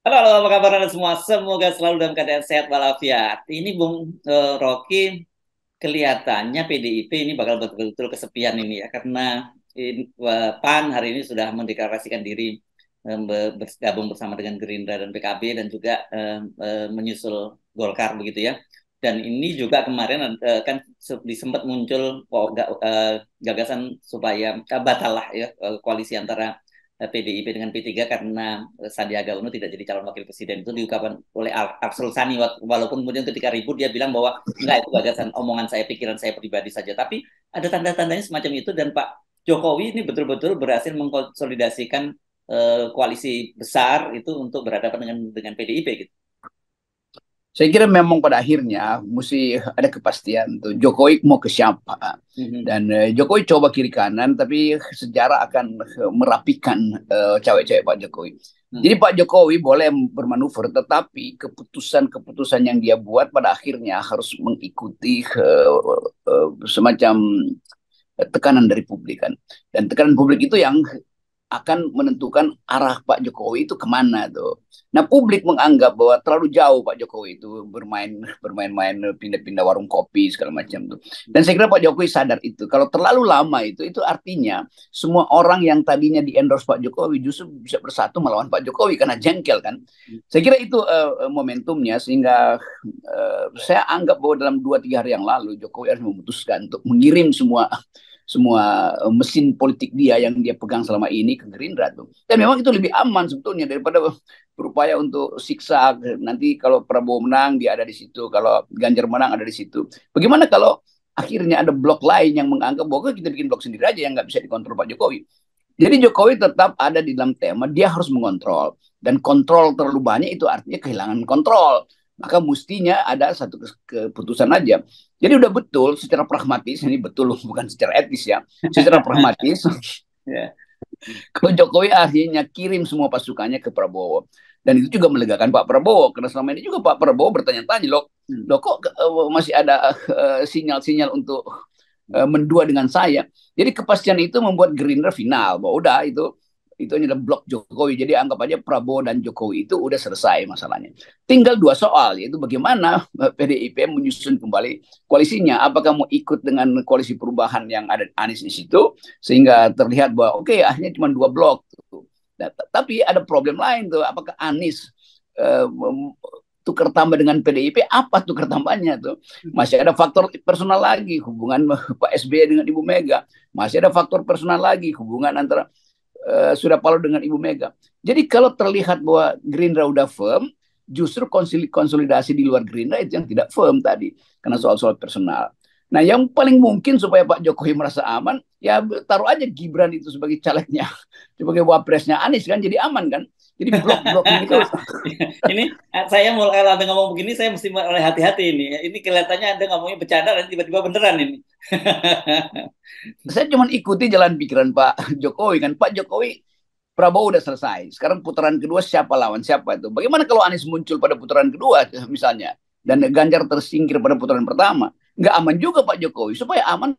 Halo, halo, apa kabar Anda semua? Semoga selalu dalam keadaan sehat walafiat. Ini Bung Rocky, kelihatannya PDIP ini bakal betul-betul kesepian ini ya, karena PAN hari ini sudah mendeklarasikan diri bergabung bersama dengan Gerindra dan PKB dan juga menyusul Golkar begitu ya. Dan ini juga kemarin kan disempat muncul gagasan supaya batal lah ya koalisi antara PDIP dengan P3 karena Sandiaga Uno tidak jadi calon wakil presiden itu diungkapkan oleh Arsul Sani, walaupun kemudian ketika ribut dia bilang bahwa enggak, itu gagasan omongan saya, pikiran saya pribadi saja, tapi ada tanda-tandanya semacam itu. Dan Pak Jokowi ini betul-betul berhasil mengkonsolidasikan koalisi besar itu untuk berhadapan dengan PDIP gitu. Saya kira memang pada akhirnya mesti ada kepastian tuh Jokowi mau ke siapa. Dan Jokowi coba kiri kanan, tapi sejarah akan merapikan cewek-cewek Pak Jokowi. Jadi Pak Jokowi boleh bermanuver, tetapi keputusan-keputusan yang dia buat pada akhirnya harus mengikuti semacam tekanan dari publik kan. Dan tekanan publik itu yang akan menentukan arah Pak Jokowi itu kemana tuh. Nah, publik menganggap bahwa terlalu jauh Pak Jokowi itu bermain-main pindah-pindah warung kopi segala macam tuh. Dan saya kira Pak Jokowi sadar itu. Kalau terlalu lama itu artinya semua orang yang tadinya di endorse Pak Jokowi justru bisa bersatu melawan Pak Jokowi karena jengkel kan. Saya kira itu momentumnya, sehingga saya anggap bahwa dalam 2-3 hari yang lalu Jokowi harus memutuskan untuk mengirim semua semua mesin politik dia yang dia pegang selama ini ke Gerindra tuh. Dan memang itu lebih aman sebetulnya daripada berupaya untuk siksa. Nanti kalau Prabowo menang dia ada di situ, kalau Ganjar menang ada di situ. Bagaimana kalau akhirnya ada blok lain yang menganggap bahwa kita bikin blok sendiri aja yang nggak bisa dikontrol Pak Jokowi. Jadi Jokowi tetap ada di dalam tema dia harus mengontrol, dan kontrol terlalu banyak itu artinya kehilangan kontrol. Maka mestinya ada satu keputusan aja. Jadi udah betul secara pragmatis, ini betul bukan secara etis ya. Secara pragmatis, Ya. kalau Jokowi akhirnya kirim semua pasukannya ke Prabowo. Dan itu juga melegakan Pak Prabowo, karena selama ini juga Pak Prabowo bertanya-tanya, loh kok masih ada sinyal-sinyal untuk mendua dengan saya. Jadi kepastian itu membuat Gerindra final bahwa udah itu adalah blok Jokowi. Jadi anggap aja Prabowo dan Jokowi itu udah selesai masalahnya. Tinggal dua soal, yaitu bagaimana PDIP menyusun kembali koalisinya. Apakah mau ikut dengan koalisi perubahan yang ada Anies di situ, sehingga terlihat bahwa oke, akhirnya cuma 2 blok. Nah, tapi ada problem lain tuh. Apakah Anies tukar tambah dengan PDIP, apa tukar tambahnya tuh? Masih ada faktor personal lagi, hubungan Pak SBY dengan Ibu Mega. Masih ada faktor personal lagi, hubungan antara Surya Paloh dengan Ibu Mega. Jadi kalau terlihat bahwa Gerindra udah firm, justru konsolidasi di luar Gerindra itu yang tidak firm tadi, karena soal-soal personal. Nah, yang paling mungkin supaya Pak Jokowi merasa aman, ya taruh aja Gibran itu sebagai calegnya, sebagai wapresnya Anies kan, jadi aman kan. Jadi blok-blok ini tuh. Ini saya mulai Anda ngomong begini, saya mesti mulai hati-hati ini. Ini kelihatannya Anda ngomongnya bercanda dan tiba-tiba beneran ini. Saya cuma ikuti jalan pikiran Pak Jokowi kan. Pak Jokowi, Prabowo udah selesai. Sekarang putaran kedua siapa lawan siapa itu? Bagaimana kalau Anies muncul pada putaran kedua misalnya, dan Ganjar tersingkir pada putaran pertama? Nggak aman juga Pak Jokowi. Supaya aman,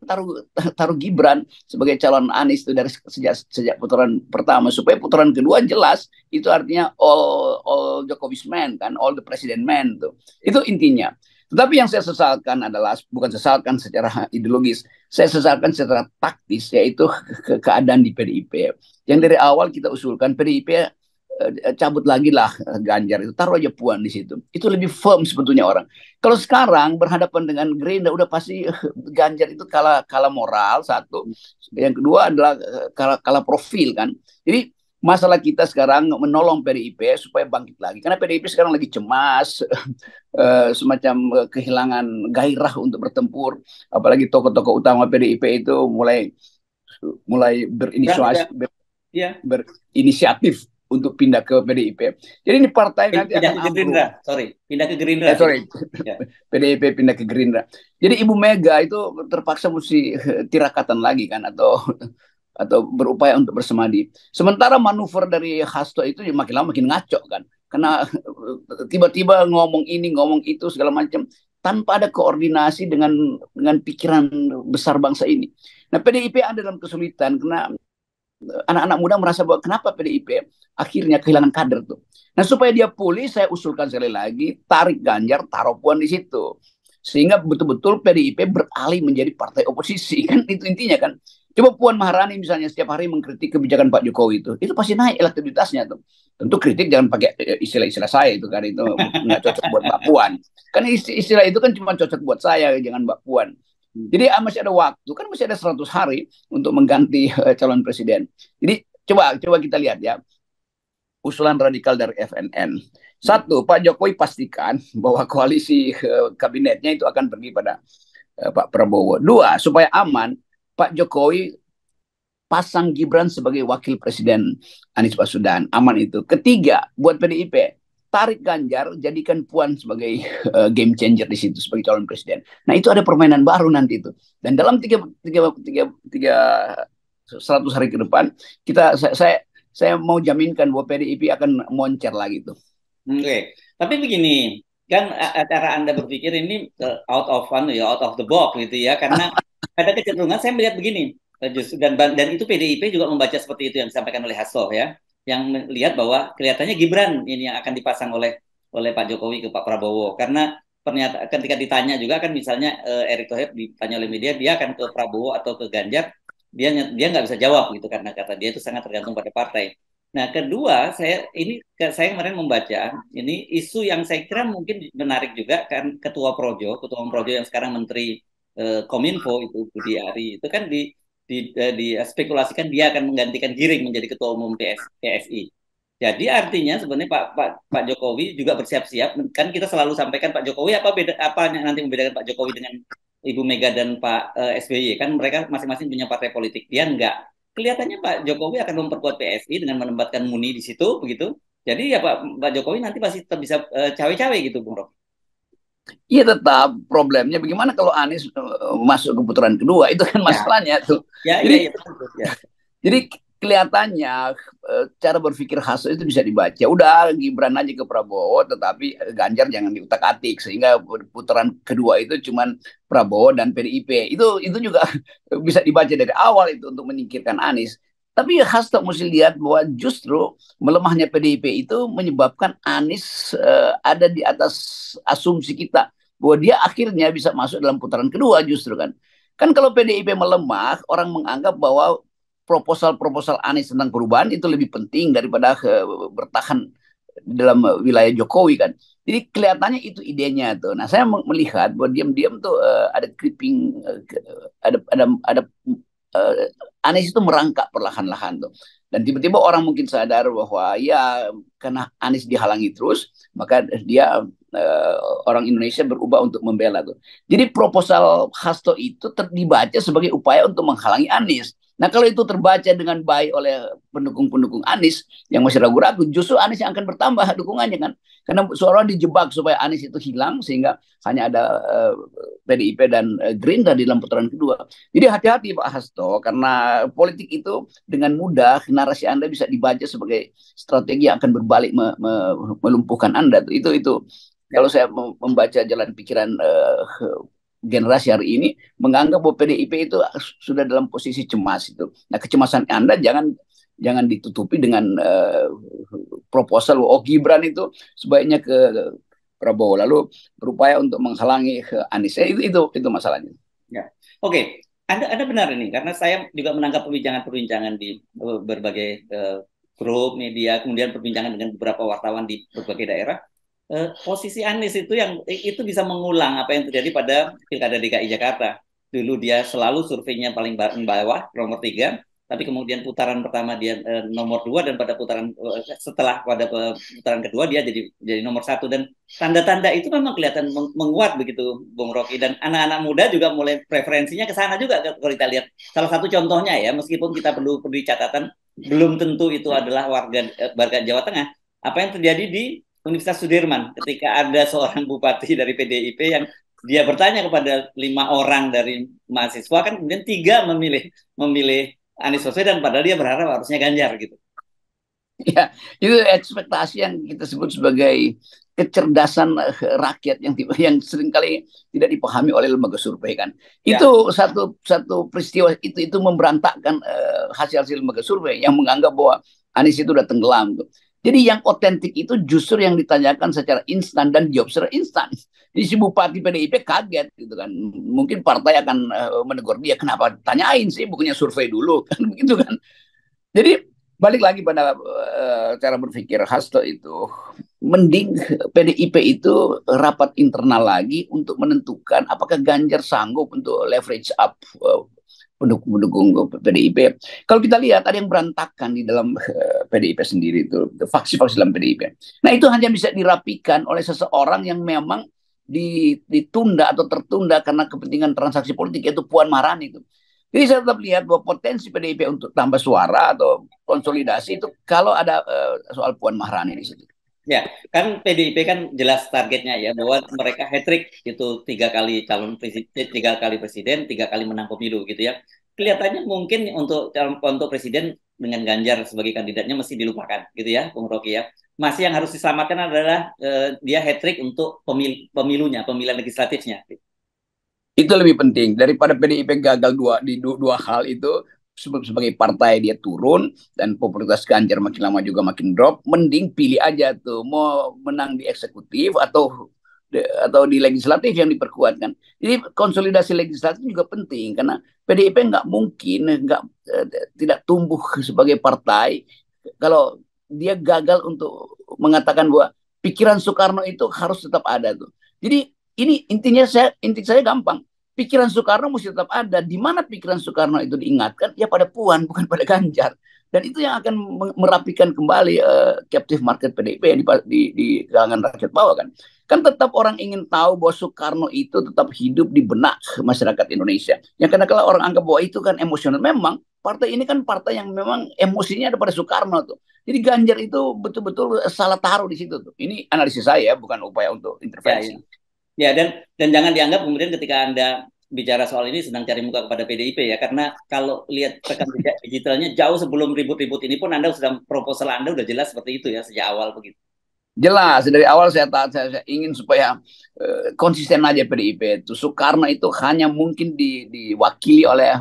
taruh Gibran sebagai calon Anies itu dari sejak putaran pertama, supaya putaran kedua jelas. Itu artinya all Jokowi's man kan, all the president man tuh. Itu intinya. Tetapi yang saya sesalkan adalah bukan sesalkan secara ideologis, saya sesalkan secara taktis, yaitu keadaan di PDIP. Yang dari awal kita usulkan PDIP cabut lagi lah Ganjar itu, taruh aja Puan di situ. Itu lebih firm sebetulnya orang. Kalau sekarang berhadapan dengan Gerindra, udah pasti Ganjar itu kalah moral satu. Yang kedua adalah kalah profil kan. Jadi masalah kita sekarang menolong PDIP supaya bangkit lagi, karena PDIP sekarang lagi cemas, semacam kehilangan gairah untuk bertempur. Apalagi tokoh-tokoh utama PDIP itu mulai mulai Ya. berinisiatif untuk pindah ke PDIP. Jadi ini partai nanti Pindah akan ke Gerindra, ambruk. sorry, pindah ke Gerindra. Sorry, Ya. PDIP pindah ke Gerindra. Jadi Ibu Mega itu terpaksa mesti tirakatan lagi kan, atau berupaya untuk bersemadi. Sementara manuver dari Hasto itu makin lama makin ngaco kan. Karena tiba-tiba ngomong ini, ngomong itu segala macam tanpa ada koordinasi dengan pikiran besar bangsa ini. Nah, PDIP ada dalam kesulitan karena anak-anak muda merasa bahwa kenapa PDIP akhirnya kehilangan kader tuh. Nah, supaya dia pulih, saya usulkan sekali lagi, tarik Ganjar, taruh Puan di situ. Sehingga betul-betul PDIP beralih menjadi partai oposisi. Kan itu intinya kan. Coba Puan Maharani misalnya setiap hari mengkritik kebijakan Pak Jokowi itu pasti naik elektabilitasnya tuh. Tentu kritik jangan pakai istilah-istilah saya itu kan, itu nggak cocok buat Mbak Puan. Kan istilah itu kan cuma cocok buat saya, jangan Mbak Puan. Jadi masih ada waktu, kan masih ada 100 hari untuk mengganti calon presiden. Jadi coba kita lihat ya usulan radikal dari FNN. Satu, Pak Jokowi pastikan bahwa koalisi kabinetnya itu akan pergi pada Pak Prabowo. Dua, supaya aman, Pak Jokowi pasang Gibran sebagai wakil presiden Anies Baswedan. Aman itu. Ketiga, buat PDIP, tarik Ganjar, jadikan Puan sebagai game changer di situ sebagai calon presiden. Nah, itu ada permainan baru nanti itu. Dan dalam 100 hari ke depan, saya mau jaminkan bahwa PDIP akan moncer lagi tuh. Oke, tapi begini, kan cara Anda berpikir ini out of out of the box gitu ya, karena ada kecenderungan saya melihat begini, justru dan itu PDIP juga membaca seperti itu yang disampaikan oleh Hasto ya, yang melihat bahwa kelihatannya Gibran ini yang akan dipasang oleh Pak Jokowi ke Pak Prabowo, karena ternyata ketika ditanya juga kan misalnya Erick Thohir ditanya oleh media dia akan ke Prabowo atau ke Ganjar, dia nggak bisa jawab gitu karena kata dia itu sangat tergantung pada partai. Nah, kedua, saya kemarin membaca ini isu yang saya kira mungkin menarik juga kan ketua Projo yang sekarang Menteri Kominfo itu Budi Ari itu kan di spekulasikan dia akan menggantikan Giring menjadi ketua umum PSI. Jadi artinya sebenarnya Pak Jokowi juga bersiap-siap, kan kita selalu sampaikan Pak Jokowi apa yang nanti membedakan Pak Jokowi dengan Ibu Mega dan Pak SBY, kan mereka masing-masing punya partai politik, dia enggak. Kelihatannya Pak Jokowi akan memperkuat PSI dengan menempatkan Muni di situ, begitu. Jadi ya Pak Jokowi nanti pasti tetap bisa cawe-cawe gitu, Bung Rob. Iya, tetap problemnya bagaimana kalau Anies masuk ke putaran kedua, itu kan Ya, masalahnya tuh. ya, Jadi ya, ya, betul, ya. jadi kelihatannya cara berpikir khas itu bisa dibaca. Udah Gibran aja ke Prabowo, tetapi Ganjar jangan diutak-atik sehingga putaran kedua itu cuman Prabowo dan PDIP. Itu juga bisa dibaca dari awal itu untuk menyingkirkan Anies. Tapi Hasto mesti lihat bahwa justru melemahnya PDIP itu menyebabkan Anies ada di atas asumsi kita bahwa dia akhirnya bisa masuk dalam putaran kedua justru kan. Kan kalau PDIP melemah, orang menganggap bahwa proposal Anies tentang perubahan itu lebih penting daripada bertahan dalam wilayah Jokowi kan. Jadi kelihatannya itu idenya tuh. Nah, saya melihat bahwa diam-diam tuh ada creeping, ada Anies itu merangkak perlahan-lahan tuh. Dan tiba-tiba orang mungkin sadar bahwa ya karena Anies dihalangi terus, maka dia orang Indonesia berubah untuk membela tuh. Jadi proposal Hasto itu dibaca sebagai upaya untuk menghalangi Anies. Nah, kalau itu terbaca dengan baik oleh pendukung-pendukung Anies yang masih ragu-ragu, justru Anies yang akan bertambah dukungannya kan. Karena seolah dijebak supaya Anies itu hilang sehingga hanya ada PDIP dan Gerindra di dalam putaran kedua. Jadi hati-hati Pak Hasto, karena politik itu dengan mudah narasi Anda bisa dibaca sebagai strategi yang akan berbalik melumpuhkan Anda. Itu kalau saya membaca jalan pikiran generasi hari ini menganggap bahwa PDIP itu sudah dalam posisi cemas itu. Nah, kecemasan Anda jangan ditutupi dengan proposal Gibran itu sebaiknya ke Prabowo lalu berupaya untuk menghalangi Anies. Itu masalahnya. Ya. Oke, Anda benar ini karena saya juga menangkap perbincangan-perbincangan di berbagai grup media, kemudian perbincangan dengan beberapa wartawan di berbagai daerah. Posisi Anies itu bisa mengulang apa yang terjadi pada Pilkada DKI Jakarta. Dulu dia selalu surveinya paling bawah, nomor 3, tapi kemudian putaran pertama dia nomor 2 dan pada putaran kedua dia jadi nomor 1 dan tanda-tanda itu memang kelihatan menguat begitu, Bung Rocky, dan anak-anak muda juga mulai preferensinya ke sana juga kalau kita lihat. Salah satu contohnya ya, meskipun kita perlu catatan belum tentu itu adalah warga Jawa Tengah. Apa yang terjadi di Universitas Sudirman ketika ada seorang bupati dari PDIP yang dia bertanya kepada 5 orang dari mahasiswa kan kemudian 3 memilih Anies Baswedan padahal dia berharap harusnya Ganjar gitu. Ya, itu ekspektasi yang kita sebut sebagai kecerdasan rakyat yang seringkali tidak dipahami oleh lembaga survei kan. Ya. Itu satu peristiwa itu memberantakkan hasil lembaga survei yang menganggap bahwa Anies itu udah tenggelam tuh. Jadi yang otentik itu justru yang ditanyakan secara instan dan jawab secara instan. Jadi si Bupati PDIP kaget gitu kan. Mungkin partai akan menegur dia, kenapa tanyain sih, bukannya survei dulu kan begitu kan. Jadi balik lagi pada cara berpikir Hasto itu, mending PDIP itu rapat internal lagi untuk menentukan apakah Ganjar sanggup untuk leverage up pendukung-pendukung PDIP. Kalau kita lihat ada yang berantakan di dalam PDIP sendiri itu, faksi-faksi dalam PDIP. Nah itu hanya bisa dirapikan oleh seseorang yang memang ditunda atau tertunda karena kepentingan transaksi politik, yaitu Puan Maharani itu. Jadi saya tetap lihat bahwa potensi PDIP untuk tambah suara atau konsolidasi itu kalau ada soal Puan Maharani di situ. Ya, kan PDIP kan jelas targetnya ya bahwa mereka hat-trick itu 3 kali calon presiden, 3 kali presiden, 3 kali menang pemilu gitu ya. Kelihatannya mungkin untuk presiden dengan Ganjar sebagai kandidatnya mesti dilupakan gitu ya, Bung Rocky ya. Masih yang harus diselamatkan adalah dia hat-trick untuk pemilunya, pemilihan legislatifnya. Itu lebih penting daripada PDIP gagal dua hal itu. Sebagai partai dia turun dan popularitas Ganjar makin lama juga makin drop, mending pilih aja tuh mau menang di eksekutif atau di legislatif yang diperkuatkan. Jadi konsolidasi legislatif juga penting karena PDIP nggak mungkin tidak tumbuh sebagai partai kalau dia gagal untuk mengatakan bahwa pikiran Soekarno itu harus tetap ada tuh. Jadi ini inti saya gampang. Pikiran Soekarno mesti tetap ada. Di mana pikiran Soekarno itu diingatkan? Ya pada Puan, bukan pada Ganjar. Dan itu yang akan merapikan kembali captive market PDIP di kalangan rakyat bawah kan. Kan tetap orang ingin tahu bahwa Soekarno itu tetap hidup di benak masyarakat Indonesia. Yang karena kalau orang anggap bahwa itu kan emosional, memang partai ini kan partai yang memang emosinya ada pada Soekarno tuh. Jadi Ganjar itu betul-betul salah taruh di situ tuh. Ini analisis saya, bukan upaya untuk intervensi. Ya, ya. Ya, dan jangan dianggap kemudian ketika Anda bicara soal ini sedang cari muka kepada PDIP ya, karena kalau lihat rekam jejak digitalnya jauh sebelum ribut-ribut ini pun Anda sudah proposal Anda sudah jelas seperti itu ya sejak awal begitu. Jelas dari awal saya ingin supaya konsisten aja PDIP itu. Soekarno itu hanya mungkin diwakili oleh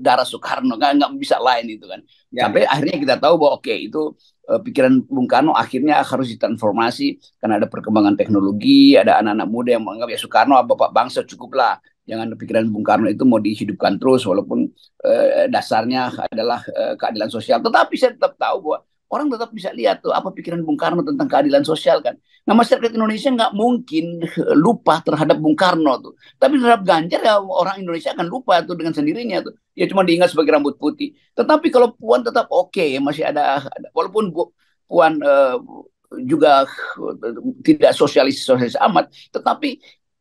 darah Soekarno, nggak bisa lain itu kan. Ya, Sampai ya. akhirnya kita tahu bahwa oke, itu pikiran Bung Karno akhirnya harus ditransformasi karena ada perkembangan teknologi, ada anak-anak muda yang menganggap ya Soekarno bapak bangsa cukuplah. Jangan pikiran Bung Karno itu mau dihidupkan terus walaupun dasarnya adalah keadilan sosial. Tetapi saya tetap tahu bahwa orang tetap bisa lihat tuh apa pikiran Bung Karno tentang keadilan sosial kan. Nah masyarakat Indonesia nggak mungkin lupa terhadap Bung Karno tuh. Tapi terhadap Ganjar ya orang Indonesia akan lupa tuh dengan sendirinya tuh. Ya cuma diingat sebagai rambut putih. Tetapi kalau Puan tetap oke, masih ada walaupun Puan juga tidak sosialis amat, tetapi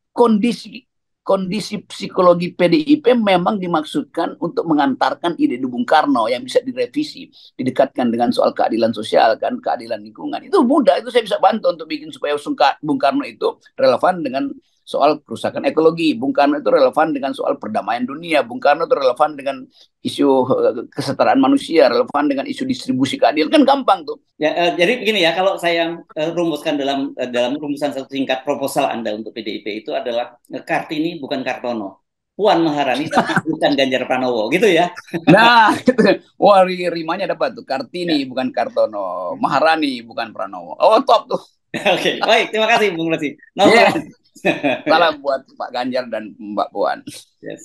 kondisi psikologi PDIP memang dimaksudkan untuk mengantarkan ide Bung Karno yang bisa direvisi, didekatkan dengan soal keadilan sosial, kan keadilan lingkungan. Itu mudah, itu saya bisa bantu untuk bikin supaya Bung Karno itu relevan dengan soal kerusakan ekologi. Bung Karno itu relevan dengan soal perdamaian dunia. Bung Karno itu relevan dengan isu kesetaraan manusia, relevan dengan isu distribusi keadilan. Kan gampang tuh. Ya, jadi begini ya, kalau saya rumuskan dalam rumusan satu singkat proposal Anda untuk PDIP itu adalah Kartini bukan Kartono, Puan Maharani tapi bukan Ganjar Pranowo, gitu ya. Nah, wah rimanya dapat tuh. Kartini bukan Kartono, Maharani bukan Pranowo. Oh, top tuh. Oke, baik, terima kasih Bung Resi. Yeah. Salam buat Pak Ganjar dan Mbak Puan. Yes.